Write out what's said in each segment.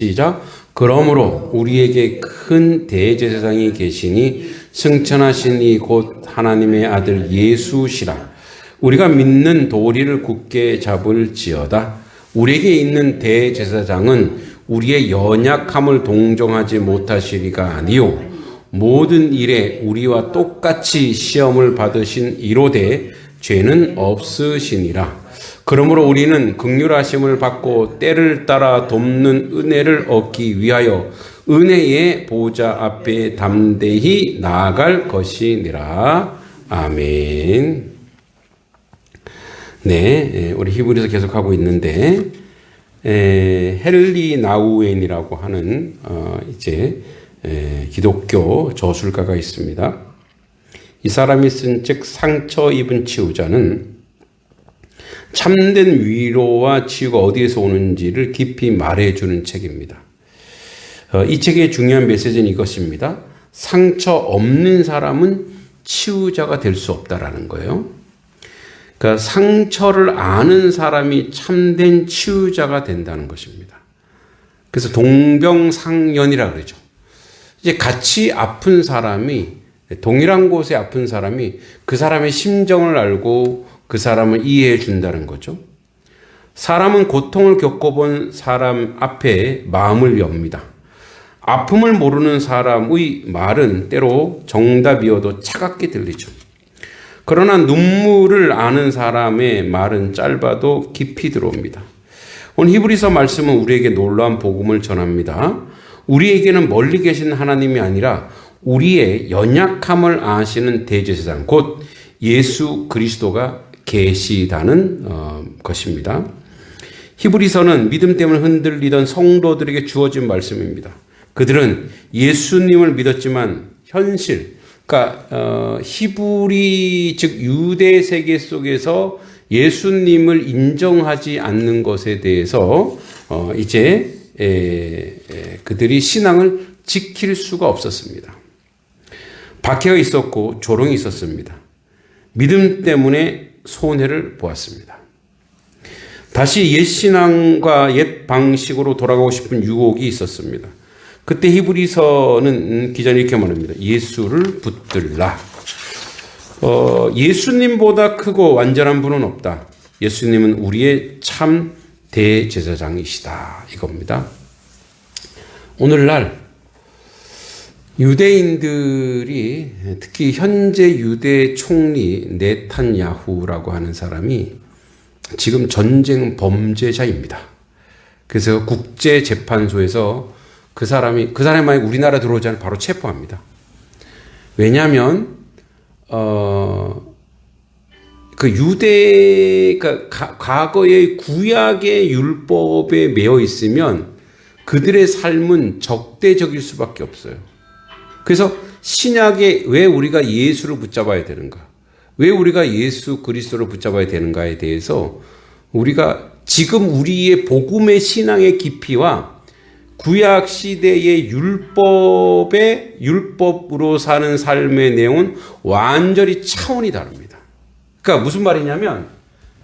시작. 그러므로 우리에게 큰 대제사장이 계시니 승천하신 이 곧 하나님의 아들 예수시라. 우리가 믿는 도리를 굳게 잡을지어다. 우리에게 있는 대제사장은 우리의 연약함을 동정하지 못하시리가 아니요 모든 일에 우리와 똑같이 시험을 받으신 이로되 죄는 없으시니라. 그러므로 우리는 긍휼하심을 받고 때를 따라 돕는 은혜를 얻기 위하여 은혜의 보좌 앞에 담대히 나아갈 것이니라. 아멘. 네, 우리 히브리서 계속하고 있는데 헨리 나우엔이라고 하는 기독교 저술가가 있습니다. 이 사람이 쓴 책 상처 입은 치유자는 참된 위로와 치유가 어디에서 오는지를 깊이 말해주는 책입니다. 이 책의 중요한 메시지는 이것입니다. 상처 없는 사람은 치유자가 될 수 없다라는 거예요. 그러니까 상처를 아는 사람이 참된 치유자가 된다는 것입니다. 그래서 동병상련이라 그러죠. 이제 같이 아픈 사람이, 동일한 곳에 아픈 사람이 그 사람의 심정을 알고 그 사람을 이해해 준다는 거죠. 사람은 고통을 겪어본 사람 앞에 마음을 엽니다. 아픔을 모르는 사람의 말은 때로 정답이어도 차갑게 들리죠. 그러나 눈물을 아는 사람의 말은 짧아도 깊이 들어옵니다. 오늘 히브리서 말씀은 우리에게 놀라운 복음을 전합니다. 우리에게는 멀리 계신 하나님이 아니라 우리의 연약함을 아시는 대제사장, 곧 예수 그리스도가 계시다는 것입니다. 히브리서는 믿음 때문에 흔들리던 성도들에게 주어진 말씀입니다. 그들은 예수님을 믿었지만 현실, 그러니까 히브리 즉 유대 세계 속에서 예수님을 인정하지 않는 것에 대해서 그들이 신앙을 지킬 수가 없었습니다. 박해가 있었고 조롱이 있었습니다. 믿음 때문에 손해를 보았습니다. 다시 옛 신앙과 옛 방식으로 돌아가고 싶은 유혹이 있었습니다. 그때 히브리서는 기자는 이렇게 말합니다. 예수를 붙들라. 예수님보다 크고 완전한 분은 없다. 예수님은 우리의 참 대제사장이시다. 이겁니다. 오늘날 유대인들이 특히 현재 유대 총리 네탄야후라고 하는 사람이 지금 전쟁 범죄자입니다. 그래서 국제재판소에서 그 사람이 만약 우리나라 들어오자면 바로 체포합니다. 왜냐하면 과거의 구약의 율법에 매여 있으면 그들의 삶은 적대적일 수밖에 없어요. 그래서 신약에 왜 우리가 예수를 붙잡아야 되는가? 왜 우리가 예수 그리스도를 붙잡아야 되는가에 대해서 우리가 지금 우리의 복음의 신앙의 깊이와 구약 시대의 율법으로 사는 삶의 내용은 완전히 차원이 다릅니다. 그러니까 무슨 말이냐면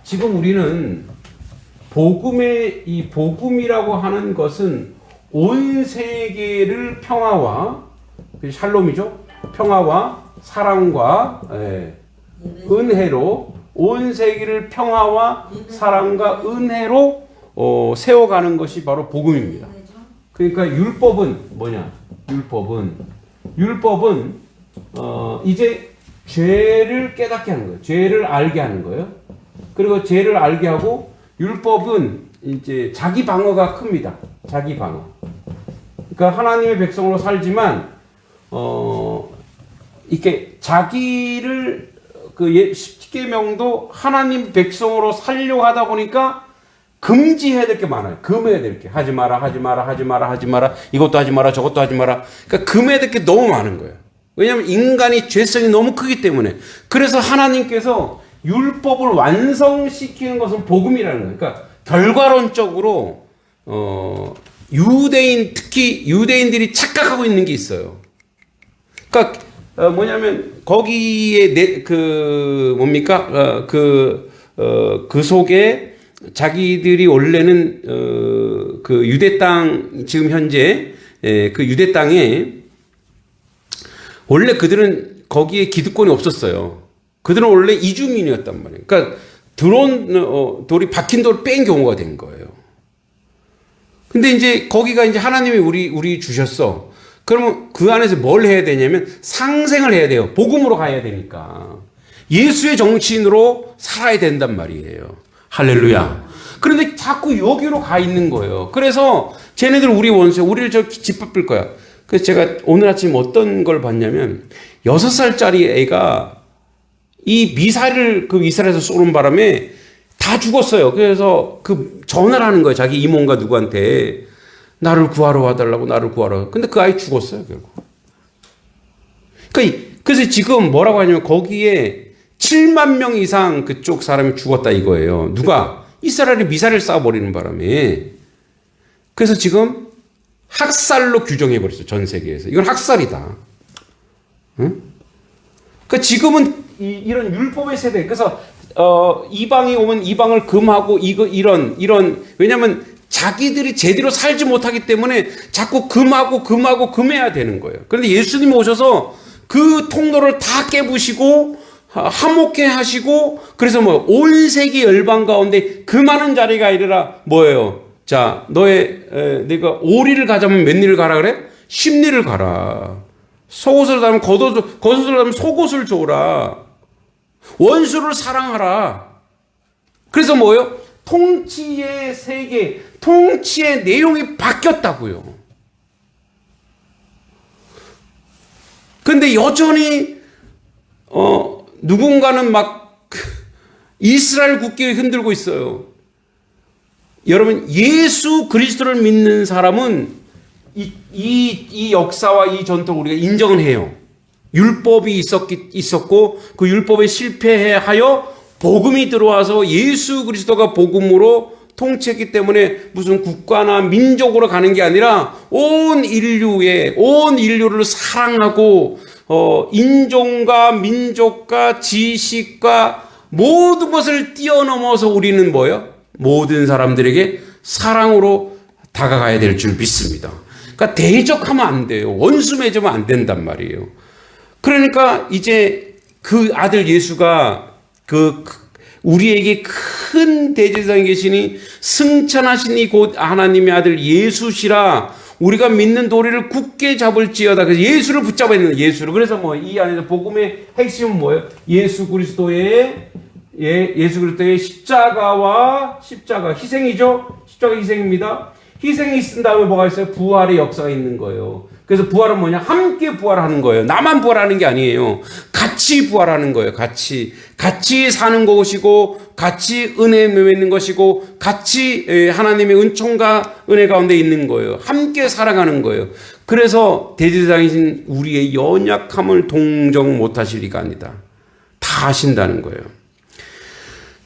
지금 우리는 이 복음이라고 하는 것은 온 세계를 평화와 샬롬이죠. 평화와 사랑과 은혜로 온 세계를 평화와 사랑과 은혜로 세워가는 것이 바로 복음입니다. 그러니까 율법은 뭐냐? 율법은 이제 죄를 깨닫게 하는 거예요. 죄를 알게 하는 거예요. 그리고 죄를 알게 하고 율법은 이제 자기 방어가 큽니다. 자기 방어. 그러니까 하나님의 백성으로 살지만 이렇게 자기를 십계명도 하나님 백성으로 살려고 하다 보니까 금지해야 될 게 많아요. 금해야 될 게. 하지 마라. 이것도 하지 마라. 저것도 하지 마라. 그러니까 금해야 될 게 너무 많은 거예요. 왜냐하면 인간이 죄성이 너무 크기 때문에. 그래서 하나님께서 율법을 완성시키는 것은 복음이라는 거예요. 그러니까 결과론적으로 특히 유대인들이 착각하고 있는 게 있어요. 그러니까 뭐냐면 거기에 그 속에 자기들이 원래는 그 유대 땅, 지금 현재, 그 유대 땅에, 원래 그들은 거기에 기득권이 없었어요. 그들은 원래 이주민이었단 말이에요. 그러니까 돌이 박힌 돌을 뺀 경우가 된 거예요. 근데 이제 거기가 이제 하나님이 우리 주셨어. 그러면 그 안에서 뭘 해야 되냐면 상생을 해야 돼요. 복음으로 가야 되니까. 예수의 정치인으로 살아야 된단 말이에요. 할렐루야. 그런데 자꾸 여기로 가 있는 거예요. 그래서 쟤네들 우리 원수야. 우리를 저 짓밟을 거야. 그래서 제가 오늘 아침 어떤 걸 봤냐면 6살짜리 애가 이 미사일을 그 이스라엘에서 쏘는 바람에 다 죽었어요. 그래서 그 전화를 하는 거예요. 자기 이모인가 누구한테. 나를 구하러 와달라고, 나를 구하러. 근데 그 아이 죽었어요, 결국. 그래서 지금 뭐라고 하냐면 거기에 7만 명 이상 그쪽 사람이 죽었다 이거예요. 누가? 이스라엘이 미사일을 쏴버리는 바람에. 그래서 지금 학살로 규정해버렸어요. 전 세계에서. 이건 학살이다. 응? 그러니까 지금은 이런 율법의 세대. 그래서 이방이 오면 이방을 금하고 이런 왜냐면 자기들이 제대로 살지 못하기 때문에 자꾸 금해야 되는 거예요. 그런데 예수님이 오셔서 그 통로를 다 깨부시고 화목해 하시고 그래서 온 세계 열방 가운데 그 많은 자리가 아니라 뭐예요? 자, 내가 오리를 가자면 몇 리를 가라 그래? 10리를 가라. 속옷을 달면 겉옷을 달면 속옷을 줘라. 원수를 사랑하라. 그래서 뭐예요? 통치의 세계, 통치의 내용이 바뀌었다고요. 근데 여전히 누군가는 막 이스라엘 국기를 흔들고 있어요. 여러분, 예수 그리스도를 믿는 사람은 이 역사와 이 전통을 우리가 인정은 해요. 율법이 있었고 그 율법에 실패하여 복음이 들어와서 예수 그리스도가 복음으로 통치했기 때문에 무슨 국가나 민족으로 가는 게 아니라 온 인류를 사랑하고 인종과 민족과 지식과 모든 것을 뛰어넘어서 우리는 뭐예요? 모든 사람들에게 사랑으로 다가가야 될 줄 믿습니다. 그러니까 대적하면 안 돼요. 원수 맺으면 안 된단 말이에요. 그러니까 이제 그 아들 예수가 우리에게 큰 대제사장이 계시니 승천하신 이 곧 하나님의 아들 예수시라. 우리가 믿는 도리를 굳게 잡을지어다. 그래서 예수를 붙잡아야 되는 예수를. 그래서 이 안에서 복음의 핵심은 뭐예요? 예수 그리스도의 십자가 희생이죠. 십자가 희생입니다. 희생이 있은 다음에 뭐가 있어요? 부활의 역사가 있는 거예요. 그래서 부활은 뭐냐? 함께 부활하는 거예요. 나만 부활하는 게 아니에요. 같이 부활하는 거예요. 같이 사는 것이고, 같이 은혜 맺는 것이고, 같이 하나님의 은총과 은혜 가운데 있는 거예요. 함께 살아가는 거예요. 그래서 대제사장이신 우리의 연약함을 동정 못하실 리가 아니다. 다 하신다는 거예요.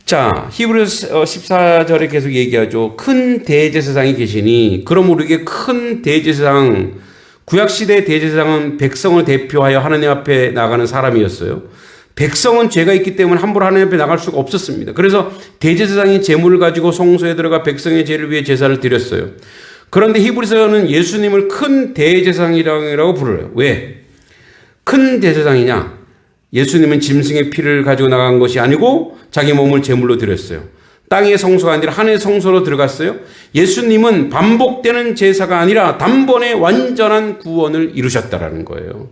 자, 히브리서 14절에 계속 얘기하죠. 큰 대제사장이 계시니, 그럼 우리에게 큰 대제사장, 구약시대 대제사장은 백성을 대표하여 하나님 앞에 나가는 사람이었어요. 백성은 죄가 있기 때문에 함부로 하나님 앞에 나갈 수가 없었습니다. 그래서 대제사장이 제물을 가지고 성소에 들어가 백성의 죄를 위해 제사를 드렸어요. 그런데 히브리서는 예수님을 큰 대제사장이라고 부르요. 왜? 큰 대제사장이냐? 예수님은 짐승의 피를 가지고 나간 것이 아니고 자기 몸을 제물로 드렸어요. 땅의 성소가 아니라 하늘의 성소로 들어갔어요. 예수님은 반복되는 제사가 아니라 단번에 완전한 구원을 이루셨다라는 거예요.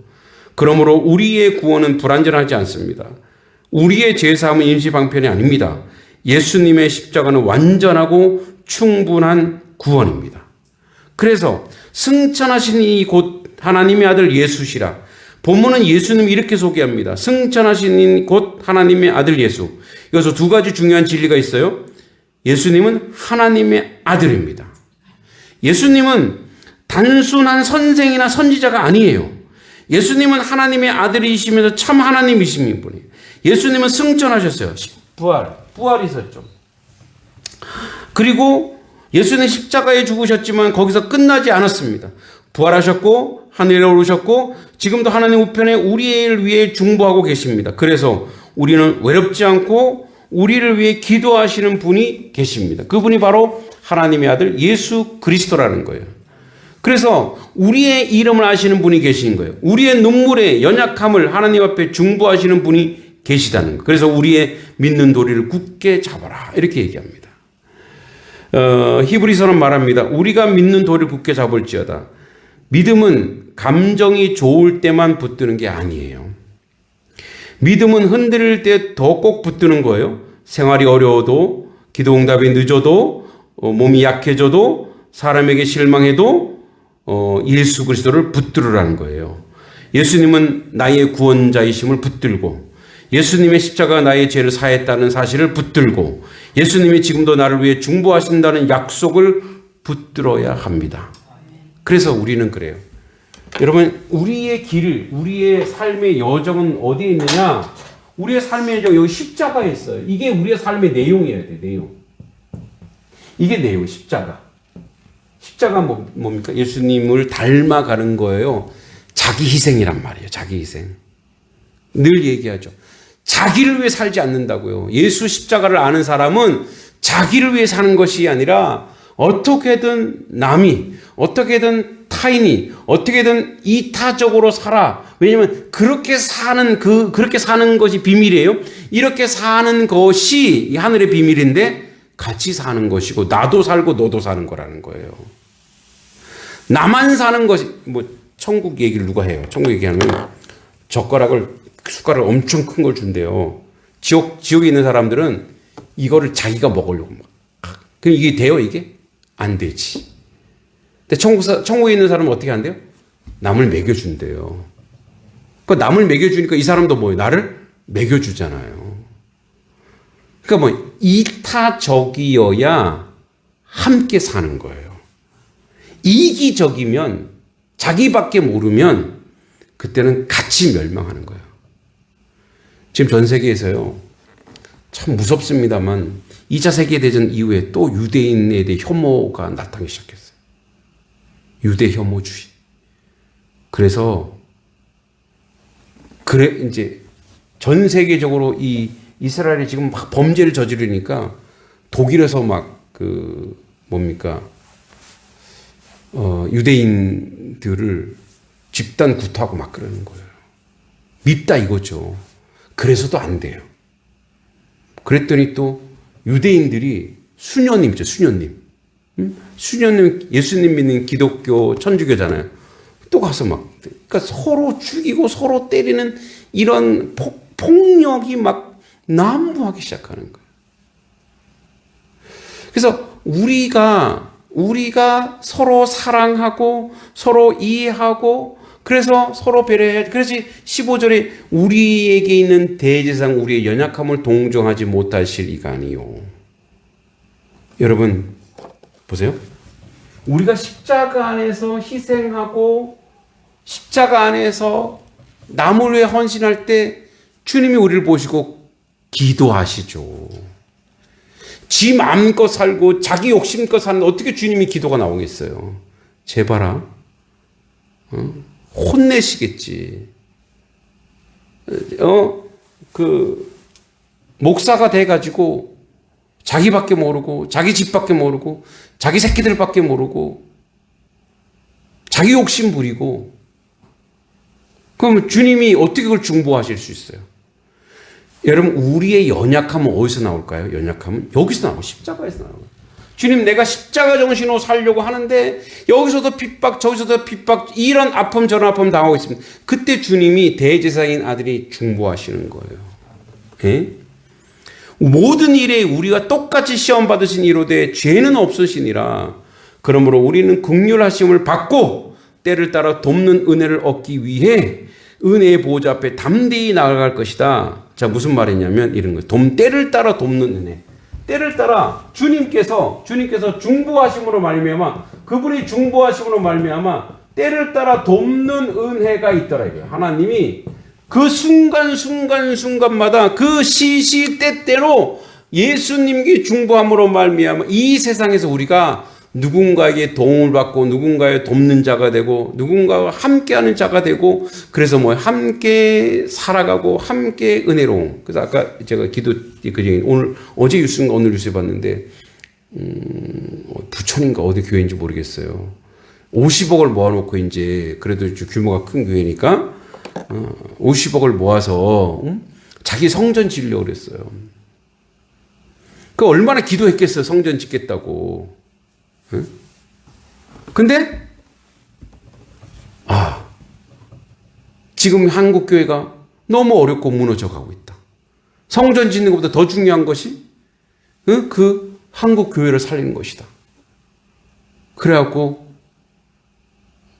그러므로 우리의 구원은 불완전하지 않습니다. 우리의 제사함은 임시방편이 아닙니다. 예수님의 십자가는 완전하고 충분한 구원입니다. 그래서 승천하신 이 곧 하나님의 아들 예수시라. 본문은 예수님이 이렇게 소개합니다. 승천하신 곧 하나님의 아들 예수. 여기서 두 가지 중요한 진리가 있어요. 예수님은 하나님의 아들입니다. 예수님은 단순한 선생이나 선지자가 아니에요. 예수님은 하나님의 아들이시면서 참 하나님이신 분이에요. 예수님은 승천하셨어요. 부활이 있었죠. 그리고 예수님 십자가에 죽으셨지만 거기서 끝나지 않았습니다. 부활하셨고 하늘에 오르셨고 지금도 하나님 우편에 우리를 위해 중보하고 계십니다. 그래서 우리는 외롭지 않고 우리를 위해 기도하시는 분이 계십니다. 그분이 바로 하나님의 아들 예수 그리스도라는 거예요. 그래서 우리의 이름을 아시는 분이 계신 거예요. 우리의 눈물의 연약함을 하나님 앞에 중보하시는 분이 계시다는 거예요. 그래서 우리의 믿는 도리를 굳게 잡아라 이렇게 얘기합니다. 히브리서는 말합니다. 우리가 믿는 도리를 굳게 잡을지어다. 믿음은 감정이 좋을 때만 붙드는 게 아니에요. 믿음은 흔들릴 때 더 꼭 붙드는 거예요. 생활이 어려워도, 기도 응답이 늦어도, 몸이 약해져도, 사람에게 실망해도 예수 그리스도를 붙들으라는 거예요. 예수님은 나의 구원자이심을 붙들고, 예수님의 십자가가 나의 죄를 사했다는 사실을 붙들고, 예수님이 지금도 나를 위해 중보하신다는 약속을 붙들어야 합니다. 그래서 우리는 그래요. 여러분, 우리의 길, 우리의 삶의 여정은 어디에 있느냐? 우리의 삶의 여정 여기 십자가에 있어요. 이게 우리의 삶의 내용이어야 돼. 내용. 이게 내용. 십자가. 십자가 뭡니까? 예수님을 닮아가는 거예요. 자기 희생이란 말이에요. 자기 희생. 늘 얘기하죠. 자기를 위해 살지 않는다고요. 예수 십자가를 아는 사람은 자기를 위해 사는 것이 아니라 어떻게든 남이, 어떻게든 타인이, 어떻게든 이타적으로 살아. 왜냐면 그렇게 사는 것이 비밀이에요. 이렇게 사는 것이 하늘의 비밀인데 같이 사는 것이고 나도 살고 너도 사는 거라는 거예요. 나만 사는 것이 천국 얘기를 누가 해요? 천국 얘기하면 숟가락을 엄청 큰 걸 준대요. 지옥에 있는 사람들은 이거를 자기가 먹으려고 막. 그럼 이게 돼요? 이게? 안 되지. 근데 천국에 있는 사람은 어떻게 한대요? 남을 먹여준대요. 그러니까 남을 먹여주니까 이 사람도 뭐예요? 나를 먹여주잖아요. 그러니까 이타적이어야 함께 사는 거예요. 이기적이면 자기밖에 모르면 그때는 같이 멸망하는 거예요. 지금 전 세계에서요. 참 무섭습니다만 2차 세계대전 이후에 또 유대인에 대해 혐오가 나타나기 시작했어요. 유대 혐오주의. 그래서 이제 전 세계적으로 이 이스라엘이 지금 막 범죄를 저지르니까 독일에서 유대인들을 집단 구타하고 막 그러는 거예요. 밉다 이거죠. 그래서도 안 돼요. 그랬더니 또 유대인들이 수녀님이죠, 수녀님. 수녀님, 예수님 믿는 기독교 천주교잖아요. 또 가서 그러니까 서로 죽이고 서로 때리는 이런 폭력이 막 난무하기 시작하는 거예요. 그래서 우리가 서로 사랑하고 서로 이해하고 그래서 서로 배려해야지. 그래서 15절에 우리에게 있는 대제사장 우리의 연약함을 동정하지 못하실 이가 아니요. 여러분 보세요. 우리가 십자가 안에서 희생하고 십자가 안에서 남을 위해 헌신할 때 주님이 우리를 보시고 기도하시죠. 지 마음껏 살고 자기 욕심껏 사는데 어떻게 주님이 기도가 나오겠어요. 제발아. 혼내시겠지. 목사가 돼가지고 자기밖에 모르고 자기 집밖에 모르고 자기 새끼들밖에 모르고 자기 욕심 부리고 그럼 주님이 어떻게 그걸 중보하실 수 있어요? 여러분 우리의 연약함은 어디서 나올까요? 연약함은 여기서 나오고 십자가에서 나와요. 주님 내가 십자가 정신으로 살려고 하는데 여기서도 핍박 저기서도 핍박 이런 아픔 저런 아픔 당하고 있습니다. 그때 주님이 대제사장인 아들이 중보하시는 거예요. 예? 모든 일에 우리가 똑같이 시험 받으신 이로되 죄는 없으시니라. 그러므로 우리는 긍휼하심을 받고 때를 따라 돕는 은혜를 얻기 위해 은혜의 보호자 앞에 담대히 나아갈 것이다. 자, 무슨 말이냐면 이런 거예요. 때를 따라 돕는 은혜. 때를 따라 주님께서 중보하심으로 말미암아 그분이 중보하심으로 말미암아 때를 따라 돕는 은혜가 있더라 이거예요. 하나님이 그 순간마다 그 시시때때로 예수님께 중보함으로 말미암아 이 세상에서 우리가 누군가에게 도움을 받고 누군가의 돕는 자가 되고 누군가와 함께하는 자가 되고 그래서 함께 살아가고 함께 은혜로움. 그래서 아까 제가 기도 어제 뉴스인가 오늘 뉴스에 봤는데 부천인가 어디 교회인지 모르겠어요. 50억을 모아놓고 이제 그래도 규모가 큰 교회니까 50억을 모아서 자기 성전 지으려고 그랬어요. 그 얼마나 기도했겠어요. 성전 짓겠다고. 근데 지금 한국 교회가 너무 어렵고 무너져 가고 있다. 성전 짓는 것보다 더 중요한 것이 그 한국 교회를 살리는 것이다. 그래갖고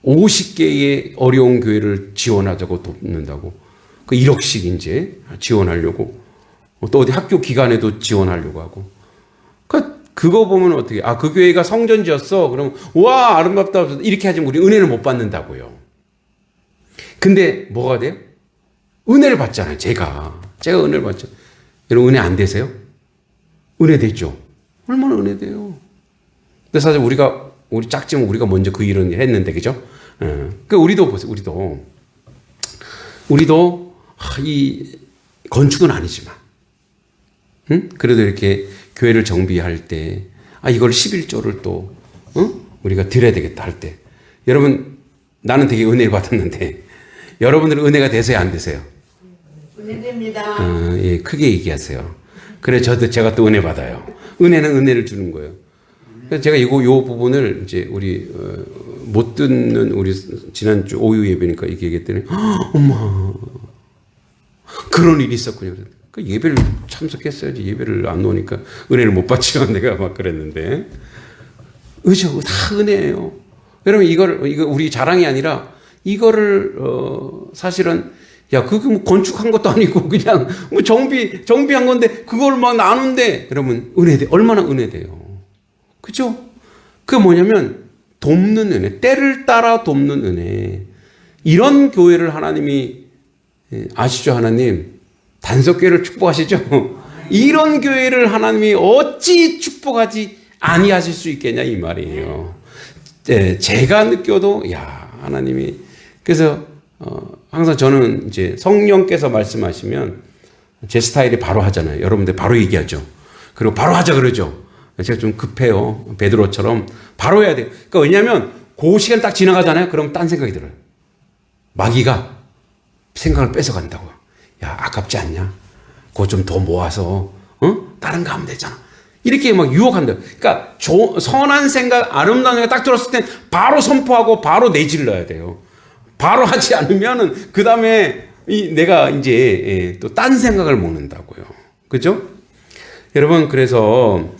50개의 어려운 교회를 지원하자고 돕는다고. 그 1억씩 이제 지원하려고. 또 어디 학교 기관에도 지원하려고 하고. 그거 보면 어떻게, 그 교회가 성전 지었어. 그럼, 와, 아름답다. 이렇게 하지만 우리 은혜를 못 받는다고요. 근데 뭐가 돼요? 은혜를 받잖아요. 제가 은혜를 받죠. 여러분, 은혜 안 되세요? 은혜 되죠? 얼마나 은혜 돼요? 근데 사실 우리 짝지면 우리가 먼저 그 일은 했는데, 그죠? 그 우리도 보세요. 우리도 이 건축은 아니지만, 그래도 이렇게 교회를 정비할 때, 이걸 11조를 또, 우리가 드려야 되겠다 할 때. 여러분, 나는 되게 은혜를 받았는데, 여러분들은 은혜가 되세요? 안 되세요? 은혜됩니다. 예, 크게 얘기하세요. 그래, 제가 또 은혜 받아요. 은혜는 은혜를 주는 거예요. 그래서 제가 요 부분을 이제 우리, 못 듣는 우리 지난주 오후 예배니까 이렇게 얘기했더니, 엄마, 그런 일이 있었군요. 그 예배를 참석했어야지. 예배를 안 오니까 은혜를 못 받죠. 내가 막 그랬는데. 그죠? 다 은혜예요. 여러분, 이거 우리 자랑이 아니라 이거를, 사실은, 그거 뭐 건축한 것도 아니고 그냥 뭐 정비한 건데 그걸 막 나누는데 여러분, 얼마나 은혜돼요. 그죠? 그게 뭐냐면 돕는 은혜, 때를 따라 돕는 은혜. 이런 교회를 하나님이, 아시죠? 하나님. 단석교회를 축복하시죠? 이런 교회를 하나님이 어찌 축복하지 아니하실 수 있겠냐 이 말이에요. 제가 느껴도 하나님이 그래서 항상 저는 이제 성령께서 말씀하시면 제 스타일이 바로 하잖아요. 여러분들 바로 얘기하죠. 그리고 바로 하자 그러죠. 제가 좀 급해요. 베드로처럼 바로 해야 돼요. 그러니까 왜냐하면 그 시간 딱 지나가잖아요. 그럼 딴 생각이 들어요. 마귀가 생각을 뺏어간다고요. 아깝지 않냐? 그거 좀 더 모아서, 다른 거 하면 되잖아. 이렇게 막 유혹한다. 그러니까, 선한 생각, 아름다운 생각 딱 들었을 땐 바로 선포하고 바로 내질러야 돼요. 바로 하지 않으면은, 그 다음에, 내가 이제, 또 딴 생각을 먹는다고요. 그죠? 여러분, 그래서,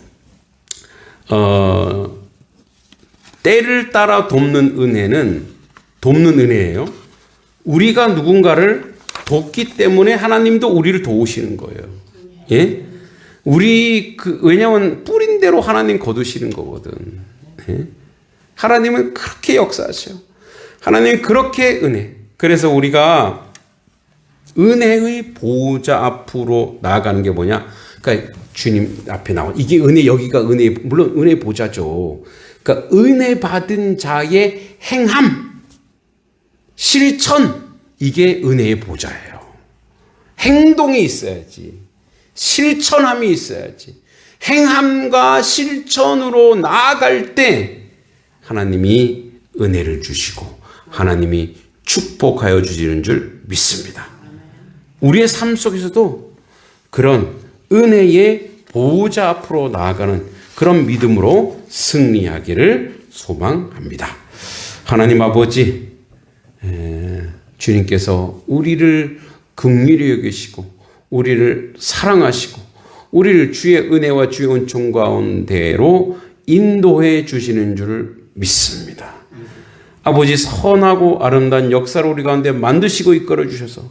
때를 따라 돕는 은혜예요. 우리가 누군가를 돕기 때문에 하나님도 우리를 도우시는 거예요. 예? 왜냐면 뿌린 대로 하나님 거두시는 거거든. 예? 하나님은 그렇게 역사하셔요. 하나님은 그렇게 그래서 우리가 은혜의 보호자 앞으로 나아가는 게 뭐냐? 그러니까 주님 앞에 이게 여기가 물론 은혜 보좌죠. 그러니까 은혜 받은 자의 행함, 실천, 이게 은혜의 보좌예요. 행동이 있어야지. 실천함이 있어야지. 행함과 실천으로 나아갈 때 하나님이 은혜를 주시고 하나님이 축복하여 주시는 줄 믿습니다. 우리의 삶 속에서도 그런 은혜의 보호자 앞으로 나아가는 그런 믿음으로 승리하기를 소망합니다. 하나님 아버지, 주님께서 우리를 긍휼히 여기시고 우리를 사랑하시고 우리를 주의 은혜와 주의 은총 가운데로 인도해 주시는 줄 믿습니다. 아버지, 선하고 아름다운 역사를 우리 가운데 만드시고 이끌어 주셔서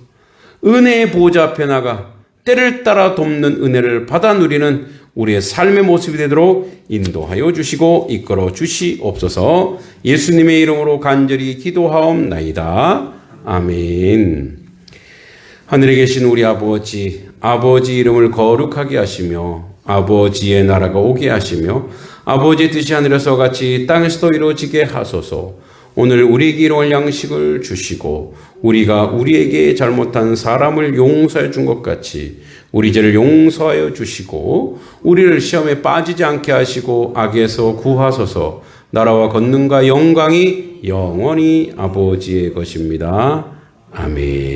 은혜의 보호자 앞에 나가 때를 따라 돕는 은혜를 받아 누리는 우리의 삶의 모습이 되도록 인도하여 주시고 이끌어 주시옵소서. 예수님의 이름으로 간절히 기도하옵나이다. 아멘. 하늘에 계신 우리 아버지, 아버지 이름을 거룩하게 하시며 아버지의 나라가 오게 하시며 아버지의 뜻이 하늘에서 같이 땅에서도 이루어지게 하소서. 오늘 우리에게 일용할 양식을 주시고 우리가 우리에게 잘못한 사람을 용서해 준 것 같이 우리 죄를 용서하여 주시고 우리를 시험에 빠지지 않게 하시고 악에서 구하소서. 나라와 권능과 영광이 영원히 아버지의 것입니다. 아멘.